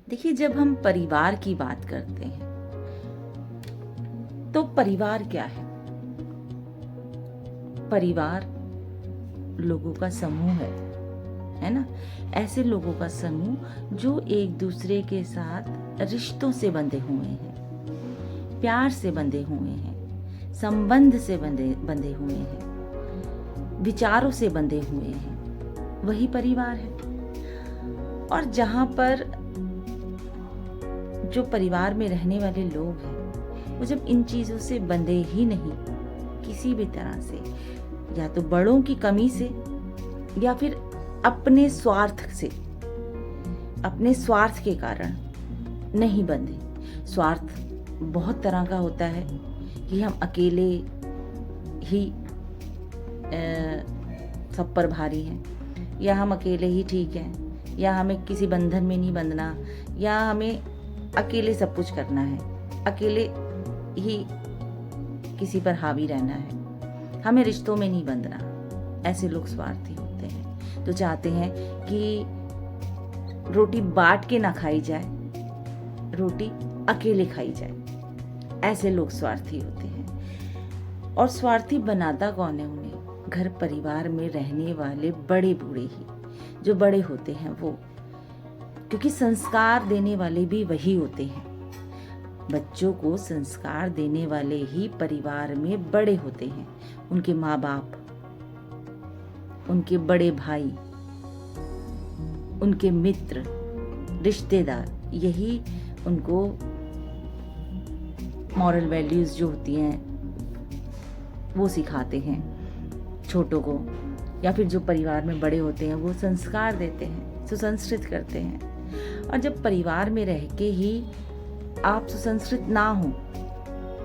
देखिए, जब हम परिवार की बात करते हैं तो परिवार क्या है? परिवार लोगों का समूह है ना? ऐसे लोगों का समूह जो एक दूसरे के साथ रिश्तों से बंधे हुए हैं, प्यार से बंधे हुए हैं, संबंध से बंधे हुए हैं, विचारों से बंधे हुए हैं, वही परिवार है। और जहाँ पर जो परिवार में रहने वाले लोग हैं, वो जब इन चीज़ों से बंधे ही नहीं किसी भी तरह से, या तो बड़ों की कमी से या फिर अपने स्वार्थ से, अपने स्वार्थ के कारण नहीं बंधे। स्वार्थ बहुत तरह का होता है कि हम अकेले ही सब पर भारी हैं, या हम अकेले ही ठीक हैं, या हमें किसी बंधन में नहीं बंधना, या हमें अकेले सब कुछ करना है, अकेले ही किसी पर हावी रहना है, हमें रिश्तों में नहीं बंधना। ऐसे लोग स्वार्थी होते हैं, तो चाहते हैं कि रोटी बांट के ना खाई जाए, रोटी अकेले खाई जाए। ऐसे लोग स्वार्थी होते हैं। और स्वार्थी बनाता कौन है उन्हें? घर परिवार में रहने वाले बड़े बूढ़े ही, जो बड़े होते हैं वो, क्योंकि संस्कार देने वाले भी वही होते हैं। बच्चों को संस्कार देने वाले ही परिवार में बड़े होते हैं। उनके माँ बाप, उनके बड़े भाई, उनके मित्र, रिश्तेदार, यही उनको मॉरल वैल्यूज जो होती हैं वो सिखाते हैं छोटों को, या फिर जो परिवार में बड़े होते हैं वो संस्कार देते हैं, सुसंस्कृत करते हैं। और जब परिवार में रह के ही आप सुसंस्कृत ना हो,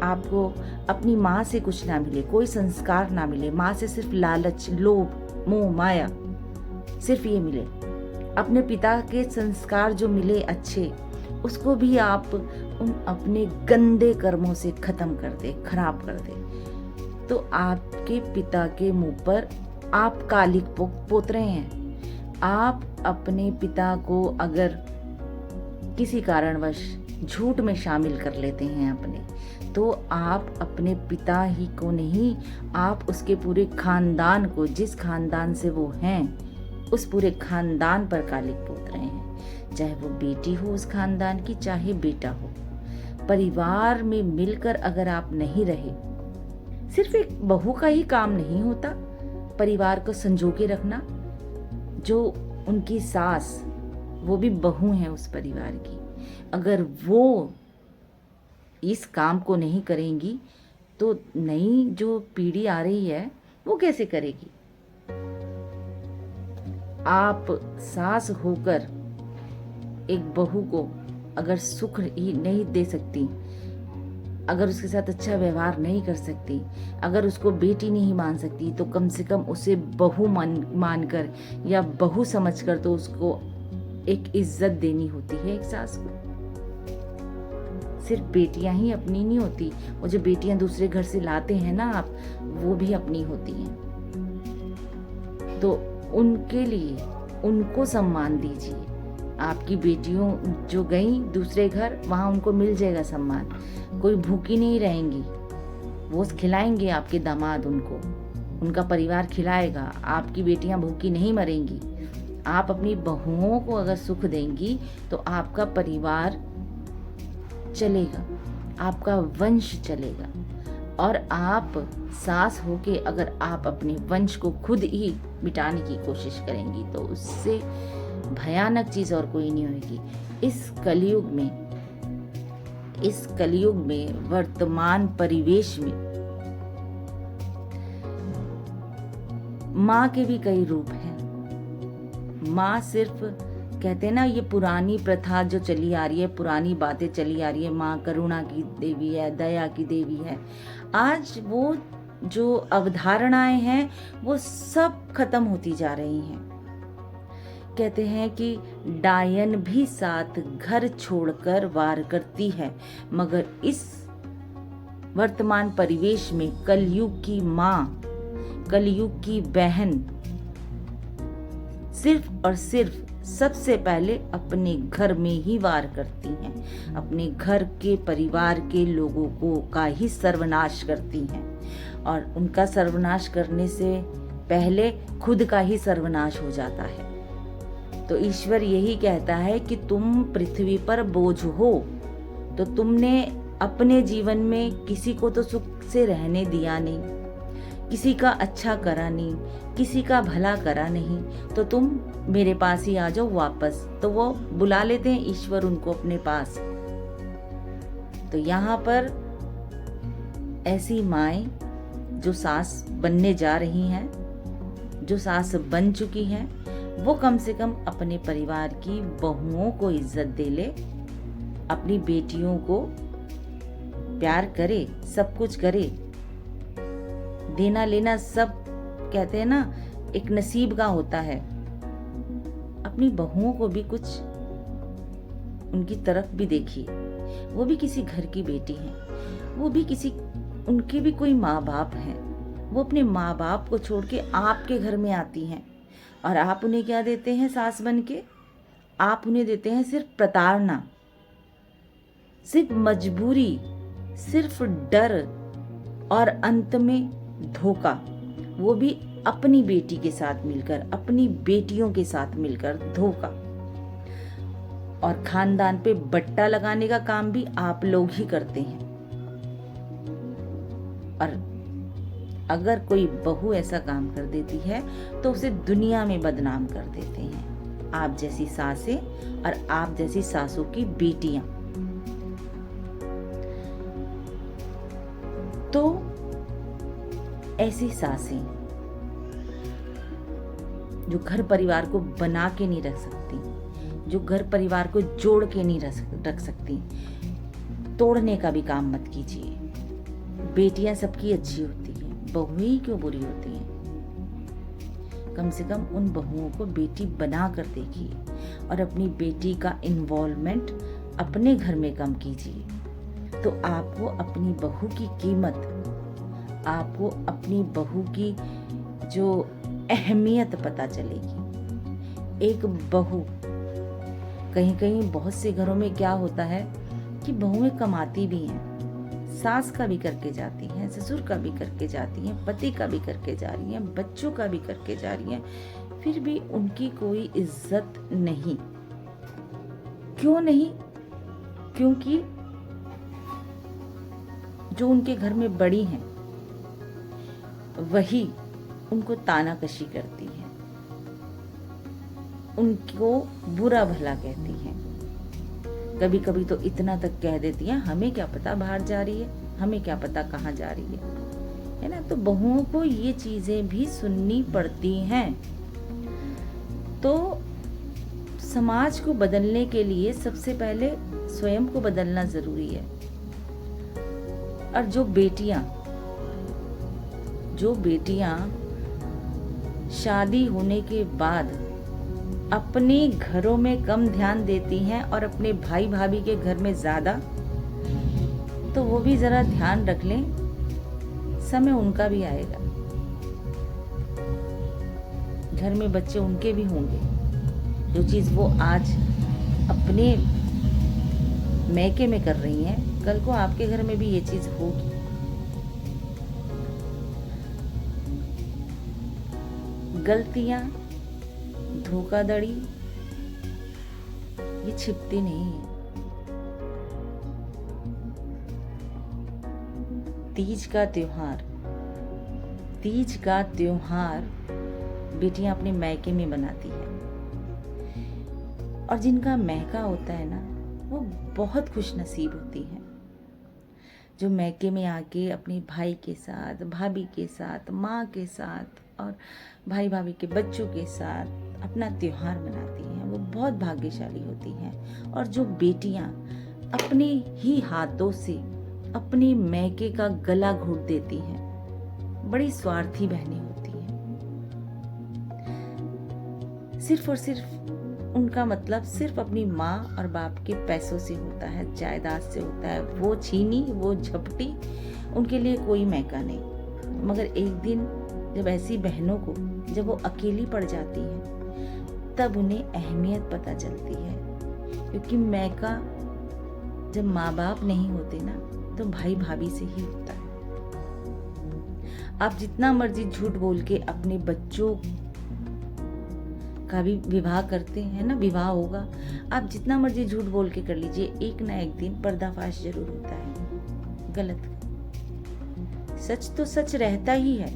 आपको अपनी माँ से कुछ ना मिले, कोई संस्कार ना मिले, माँ से सिर्फ लालच, लोभ, मोह, माया, सिर्फ ये मिले, अपने पिता के संस्कार जो मिले अच्छे, उसको भी आप उन अपने गंदे कर्मों से खत्म कर दे, खराब कर दे, तो आपके पिता के मुंह पर आप कालिक पोत रहे हैं। आप अपने पिता को अगर किसी कारणवश झूठ में शामिल कर लेते हैं अपने, तो आप अपने पिता ही को नहीं, आप उसके पूरे खानदान को, जिस खानदान से वो हैं, उस पूरे खानदान पर कालिक पोत रहे हैं। चाहे वो बेटी हो उस खानदान की, चाहे बेटा हो। परिवार में मिलकर अगर आप नहीं रहे, सिर्फ एक बहू का ही काम नहीं होता परिवार को संजो के रखना। जो उनकी सास, वो भी बहू है उस परिवार की, अगर वो इस काम को नहीं करेंगी तो नई जो पीढ़ी आ रही है वो कैसे करेगी? आप सास होकर एक बहू को अगर सुख ही नहीं दे सकती, अगर उसके साथ अच्छा व्यवहार नहीं कर सकती, अगर उसको बेटी नहीं मान सकती, तो कम से कम उसे बहू मानकर या बहू समझकर तो उसको एक इज्जत देनी होती है एक सास को। सिर्फ बेटियां ही अपनी नहीं होती, वो जो बेटियां दूसरे घर से लाते हैं ना आप, वो भी अपनी होती हैं। तो उनके लिए उनको सम्मान दीजिए। आपकी बेटियों जो गई दूसरे घर, वहाँ उनको मिल जाएगा सम्मान। कोई भूखी नहीं रहेंगी, वो खिलाएंगे आपके दामाद उनको, उनका परिवार खिलाएगा। आपकी बेटियां भूखी नहीं मरेंगी। आप अपनी बहुओं को अगर सुख देंगी तो आपका परिवार चलेगा, आपका वंश चलेगा। और आप सास होके अगर आप अपने वंश को खुद ही मिटाने की कोशिश करेंगी तो उससे भयानक चीज और कोई नहीं होगी। इस कलयुग में वर्तमान परिवेश में माँ के भी कई रूप हैं। माँ सिर्फ कहते हैं ना, ये पुरानी प्रथा जो चली आ रही है, पुरानी बातें चली आ रही है, माँ करुणा की देवी है, दया की देवी है। आज वो जो अवधारणाएं हैं वो सब खत्म होती जा रही हैं। कहते हैं कि डायन भी साथ घर छोड़कर वार करती है, मगर इस वर्तमान परिवेश में कलयुग की माँ, कलयुग की बहन सिर्फ और सिर्फ सबसे पहले अपने घर में ही वार करती हैं, अपने घर के परिवार के लोगों को का ही सर्वनाश करती हैं, और उनका सर्वनाश करने से पहले खुद का ही सर्वनाश हो जाता है। तो ईश्वर यही कहता है कि तुम पृथ्वी पर बोझ हो, तो तुमने अपने जीवन में किसी को तो सुख से रहने दिया नहीं, किसी का अच्छा करा नहीं, किसी का भला करा नहीं, तो तुम मेरे पास ही आ जाओ वापस। तो वो बुला लेते हैं ईश्वर उनको अपने पास। तो यहाँ पर ऐसी माएं जो सास बनने जा रही हैं, जो सास बन चुकी हैं, वो कम से कम अपने परिवार की बहुओं को इज्जत दे ले, अपनी बेटियों को प्यार करे, सब कुछ करे। देना लेना सब कहते हैं ना, एक नसीब का होता है। अपनी बहुओं को भी कुछ उनकी तरफ भी देखिए, वो भी किसी घर की बेटी हैं, वो भी उनके भी कोई माँ बाप हैं। वो अपने माँ बाप को छोड़ के आपके घर में आती हैं, और आप उन्हें क्या देते हैं सास बन के? आप उन्हें देते हैं सिर्फ प्रताड़ना, सिर्फ मजबूरी, सिर्फ डर, और अंत में धोखा। वो भी अपनी बेटी के साथ मिलकर, अपनी बेटियों के साथ मिलकर धोखा। और खानदान पे बट्टा लगाने का काम भी आप लोग ही करते हैं। और अगर कोई बहू ऐसा काम कर देती है तो उसे दुनिया में बदनाम कर देते हैं, आप जैसी सासें और आप जैसी सासों की बेटियां। तो ऐसी सासें जो घर परिवार को बना के नहीं रख सकती, जो घर परिवार को जोड़ के नहीं रख सकती, तोड़ने का भी काम मत कीजिए। बेटियां सबकी अच्छी होती हैं, बहुएं ही क्यों बुरी होती हैं? कम से कम उन बहुओं को बेटी बना कर देखिए, और अपनी बेटी का इन्वॉल्वमेंट अपने घर में कम कीजिए। तो आपको अपनी बहू की कीमत, आपको अपनी बहू की जो अहमियत पता चलेगी। एक बहू, कहीं कहीं बहुत से घरों में क्या होता है कि बहुएं कमाती भी हैं, सास का भी करके जाती हैं, ससुर का भी करके जाती हैं, पति का भी करके जा रही हैं, बच्चों का भी करके जा रही हैं, फिर भी उनकी कोई इज्जत नहीं। क्यों नहीं? क्योंकि जो उनके घर में बड़ी हैं वही उनको तानाकशी करती हैं, उनको बुरा भला कहती हैं। कभी कभी तो इतना तक कह देती हैं, हमें क्या पता बाहर जा रही है, हमें क्या पता कहाँ जा रही है ना। तो बहुओं को ये चीजें भी सुननी पड़ती हैं। तो समाज को बदलने के लिए सबसे पहले स्वयं को बदलना जरूरी है। और जो बेटियां शादी होने के बाद अपने घरों में कम ध्यान देती हैं और अपने भाई भाभी के घर में ज्यादा, तो वो भी जरा ध्यान रख लें, समय उनका भी आएगा। घर में बच्चे उनके भी होंगे। जो चीज वो आज अपने मैके में कर रही हैं, कल को आपके घर में भी ये चीज होगी। गलतियां, धोखाधड़ी ये छिपती नहीं है। तीज का त्योहार बेटियां अपने मैके में बनाती है, और जिनका मैका होता है ना, वो बहुत खुश नसीब होती हैं, जो मैके में आके अपने भाई के साथ, भाभी के साथ, माँ के साथ और भाई भाभी के बच्चों के साथ अपना त्योहार मनाती हैं। वो बहुत भाग्यशाली होती हैं। और जो बेटियां अपने ही हाथों से अपने मैके का गला घोट देती हैं, बड़ी स्वार्थी बहनें होती हैं। सिर्फ और सिर्फ उनका मतलब सिर्फ अपनी माँ और बाप के पैसों से होता है, जायदाद से होता है। वो छीनी, वो झपटी, उनके लिए कोई मैका नहीं। मगर एक दिन जब ऐसी बहनों को, जब वो अकेली पड़ जाती हैं, तब उन्हें अहमियत पता चलती है। क्योंकि मैं का जब माँ बाप नहीं होते ना, तो भाई भाभी से ही होता है। आप जितना मर्जी झूठ बोल के अपने बच्चों का भी विवाह करते हैं ना, विवाह होगा, आप जितना मर्जी झूठ बोल के कर लीजिए, एक ना एक दिन पर्दाफाश जरूर होता है गलत का। सच तो सच रहता ही है,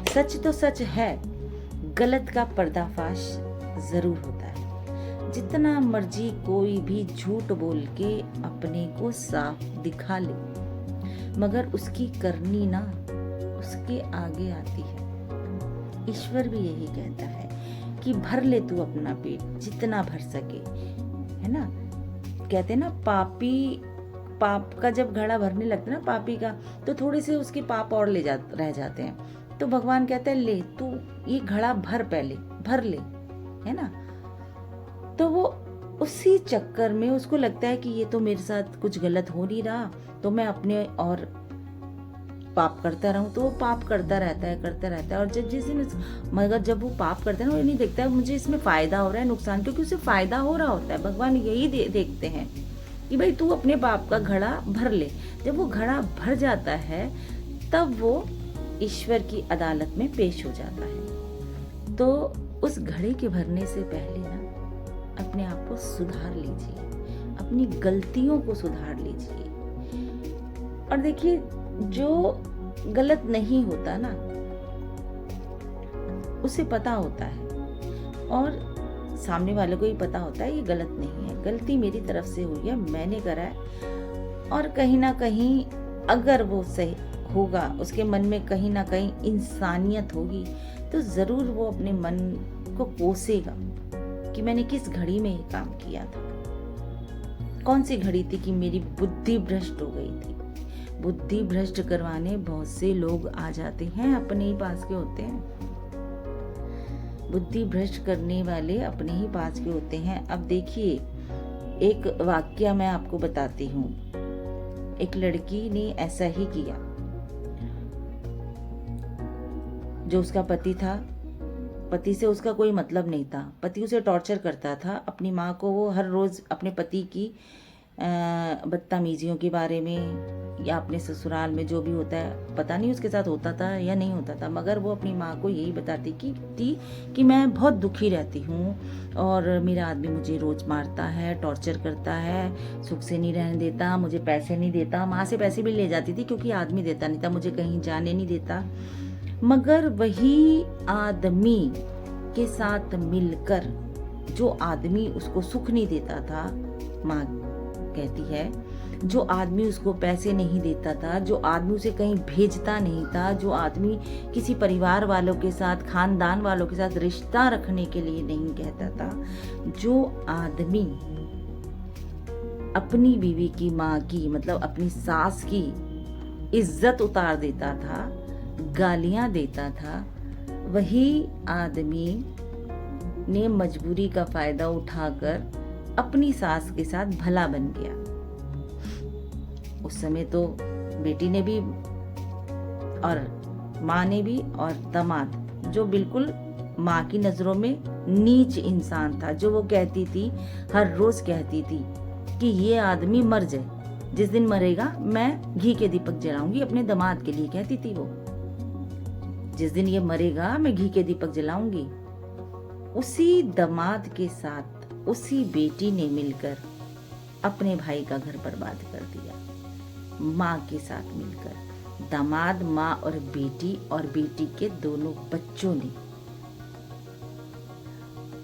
सच तो सच है, गलत का पर्दाफाश जरूर होता है। जितना मर्जी कोई भी झूठ बोल के अपने को साफ दिखा ले, मगर उसकी करनी ना उसके आगे आती है। ईश्वर भी यही कहता है कि भर ले तू अपना पेट जितना भर सके, है ना। कहते ना पाप का जब घड़ा भरने लगता है ना पापी का, तो थोड़े से उसके पाप और रह जाते हैं। तो भगवान कहता है ले तू ये घड़ा भर, पहले भर ले, है ना। तो वो उसी चक्कर में उसको लगता है कि ये तो मेरे साथ कुछ गलत हो नहीं रहा, तो मैं अपने और पाप करता रहूं। तो वो पाप करता रहता है और मगर जब वो पाप करता है ना, वो नहीं देखता है मुझे इसमें फायदा हो रहा है नुकसान, क्योंकि उसे फायदा हो रहा होता है। भगवान यही देखते हैं कि भाई तू अपने पाप का घड़ा भर ले। जब वो घड़ा भर जाता है तब वो ईश्वर की अदालत में पेश हो जाता है। तो उस घड़े के भरने से पहले ना अपने आप को सुधार लीजिए, अपनी गलतियों को सुधार लीजिए। और देखिए जो गलत नहीं होता ना उसे पता होता है, और सामने वाले को ही पता होता है ये गलत नहीं है, गलती मेरी तरफ से हुई है, मैंने करा है। और कहीं ना कहीं अगर वो सही होगा, उसके मन में कहीं ना कहीं इंसानियत होगी, तो जरूर वो अपने मन को कोसेगा कि मैंने किस घड़ी में ये काम किया था, कौन सी घड़ी थी कि मेरी बुद्धि भ्रष्ट हो गई थी। बुद्धि भ्रष्ट करवाने बहुत से लोग आ जाते हैं, अपने ही पास के होते हैं। बुद्धि भ्रष्ट करने वाले अपने ही पास के होते हैं। अब देखिए एक वाक्य मैं आपको बताती हूँ। एक लड़की ने ऐसा ही किया, जो उसका पति था, पति से उसका कोई मतलब नहीं था, पति उसे टॉर्चर करता था। अपनी माँ को वो हर रोज अपने पति की बदतमीजियों के बारे में या अपने ससुराल में जो भी होता है, पता नहीं उसके साथ होता था या नहीं होता था, मगर वो अपनी माँ को यही बताती थी कि मैं बहुत दुखी रहती हूँ और मेरा आदमी मुझे रोज मारता है, टॉर्चर करता है, सुख से नहीं रहने देता, मुझे पैसे नहीं देता। माँ से पैसे भी ले जाती थी क्योंकि आदमी देता नहीं था, मुझे कहीं जाने नहीं देता। मगर वही आदमी के साथ मिलकर जो आदमी उसको सुख नहीं देता था, माँ कहती है, जो आदमी उसको पैसे नहीं देता था, जो आदमी उसे कहीं भेजता नहीं था, जो आदमी किसी परिवार वालों के साथ, खानदान वालों के साथ रिश्ता रखने के लिए नहीं कहता था, जो आदमी अपनी बीवी की, माँ की, मतलब अपनी सास की इज्जत उतार देता था, गालियां देता था, वही आदमी ने मजबूरी का फायदा उठाकर अपनी सास के साथ भला बन गया। उस समय तो बेटी ने भी और माँ ने भी, और दामाद जो बिल्कुल माँ की नजरों में नीच इंसान था, जो वो कहती थी, हर रोज कहती थी कि ये आदमी मर जाए, जिस दिन मरेगा मैं घी के दीपक जलाऊंगी। अपने दामाद के लिए कहती थी वो, जिस दिन ये मरेगा मैं घी के दीपक जलाऊंगी। उसी दामाद के साथ उसी बेटी ने मिलकर अपने भाई का घर बर्बाद कर दिया, माँ के साथ मिलकर। दामाद, माँ और बेटी के दोनों बच्चों ने,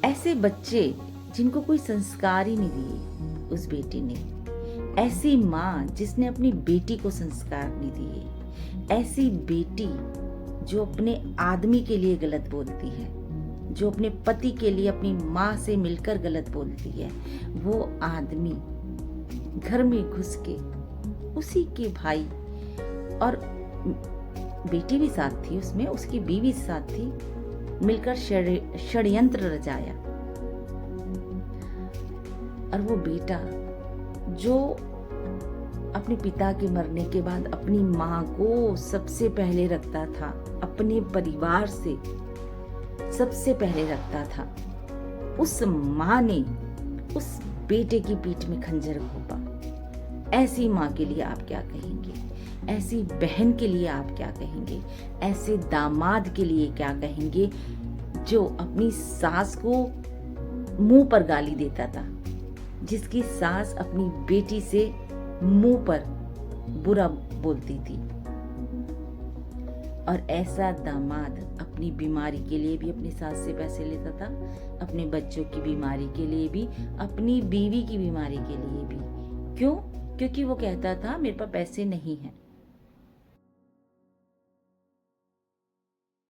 ऐसे बच्चे जिनको कोई संस्कार ही नहीं दिए उस बेटी ने, ऐसी माँ जिसने अपनी बेटी को संस्कार नहीं दिए, ऐसी बेटी जो अपने आदमी के लिए गलत बोलती है, जो अपने पति के लिए अपनी माँ से मिलकर गलत बोलती है, वो आदमी घर में घुस के उसी के भाई, और बेटी भी साथ थी उसमें, उसकी बीवी साथ थी, मिलकर षड्यंत्र रचाया। और वो बेटा जो अपने पिता के मरने के बाद अपनी माँ को सबसे पहले रखता था, अपने परिवार से सबसे पहले रखता था, उस माँ ने उस बेटे की पीठ में खंजर घोंपा। ऐसी माँ के लिए आप क्या कहेंगे? ऐसी बहन के लिए आप क्या कहेंगे? ऐसे दामाद के लिए क्या कहेंगे जो अपनी सास को मुंह पर गाली देता था, जिसकी सास अपनी बेटी से मुंह पर बुरा बोलती थी। और ऐसा दामाद अपनी बीमारी के लिए भी अपनी सास से पैसे लेता था, अपने बच्चों की बीमारी के लिए भी, अपनी बीवी की बीमारी के लिए भी। क्यों? क्योंकि वो कहता था मेरे पास पैसे नहीं हैं।